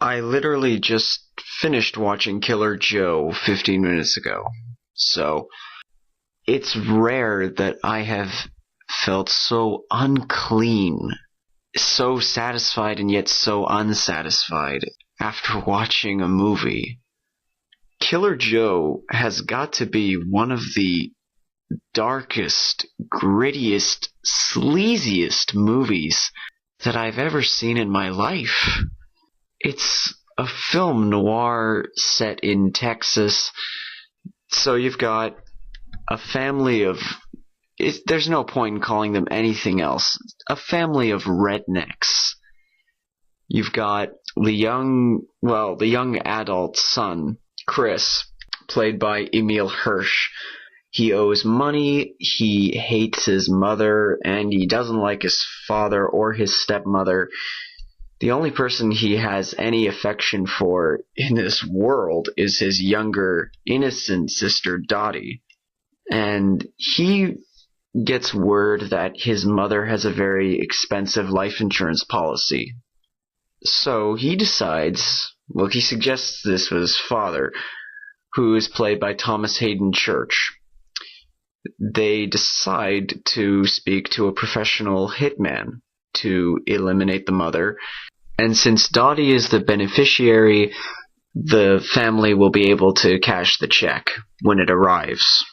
I literally just finished watching Killer Joe 15 minutes ago. So, it's rare that I have felt so unclean, so satisfied and yet so unsatisfied after watching a movie. Killer Joe has got to be one of the darkest, grittiest, sleaziest movies that I've ever seen in my life. It's a film noir set in Texas, so you've got a family of... there's no point in calling them anything else. A family of rednecks. You've got the young adult son, Chris, played by Emil Hirsch. He owes money, he hates his mother, and he doesn't like his father or his stepmother. The only person he has any affection for in this world is his younger, innocent sister, Dottie. And he gets word that his mother has a very expensive life insurance policy. So he decides, he suggests this with his father, who is played by Thomas Hayden Church. They decide to speak to a professional hitman to eliminate the mother. And since Dottie is the beneficiary, the family will be able to cash the check when it arrives.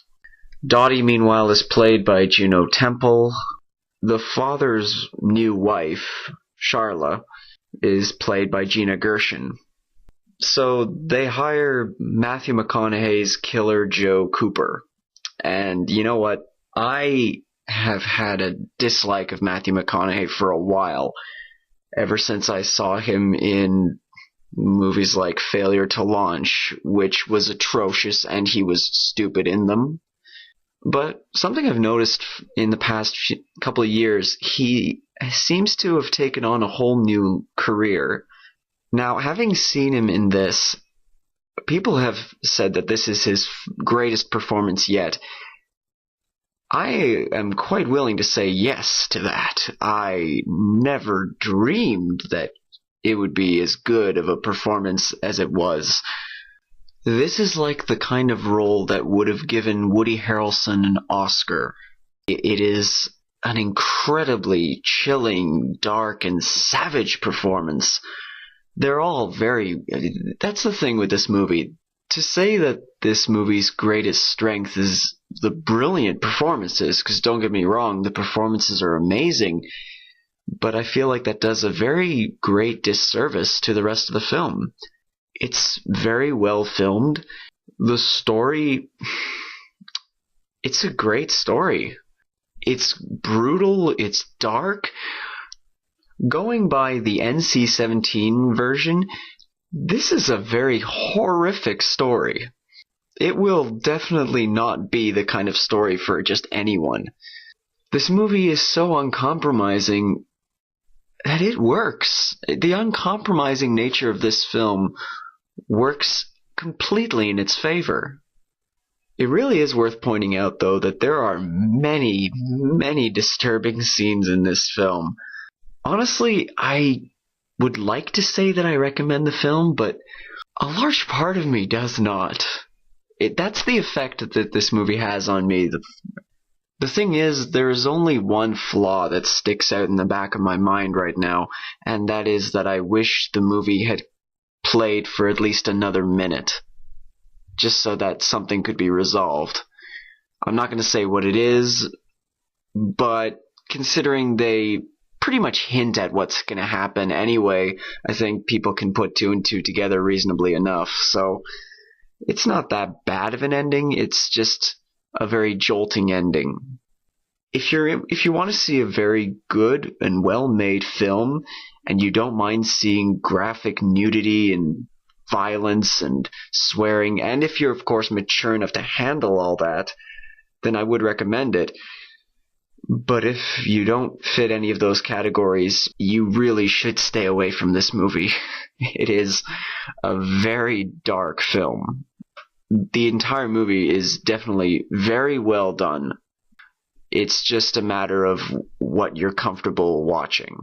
Dottie, meanwhile, is played by Juno Temple. The father's new wife, Charla, is played by Gina Gershon. So they hire Matthew McConaughey's Killer Joe Cooper. And you know what? I have had a dislike of Matthew McConaughey for a while, ever since I saw him in movies like Failure to Launch, which was atrocious and he was stupid in them. But something I've noticed in the past couple of years, he seems to have taken on a whole new career. Now, having seen him in this, people have said that this is his greatest performance yet. I am quite willing to say yes to that. I never dreamed that it would be as good of a performance as it was. This is like the kind of role that would have given Woody Harrelson an Oscar. It is an incredibly chilling, dark, and savage performance. They're all very... That's the thing with this movie. To say that this movie's greatest strength is the brilliant performances, because don't get me wrong, the performances are amazing, but I feel like that does a very great disservice to the rest of the film. It's very well filmed. The story... It's a great story. It's brutal, it's dark. Going by the NC-17 version, this is a very horrific story. It will definitely not be the kind of story for just anyone. This movie is so uncompromising that it works. The uncompromising nature of this film works completely in its favor. It really is worth pointing out, though, that there are many, many disturbing scenes in this film. Honestly, I would like to say that I recommend the film, but a large part of me does not. That's the effect that this movie has on me. The thing is, there is only one flaw that sticks out in the back of my mind right now, and that is that I wish the movie had played for at least another minute, just so that something could be resolved. I'm not going to say what it is, but considering they pretty much hint at what's going to happen anyway, I think people can put two and two together reasonably enough. So it's not that bad of an ending. It's just a very jolting ending. If you want to see a very good and well-made film, and you don't mind seeing graphic nudity and violence and swearing, and if you're of course mature enough to handle all that, then I would recommend it. But if you don't fit any of those categories, you really should stay away from this movie. It is a very dark film. The entire movie is definitely very well done. It's just a matter of what you're comfortable watching.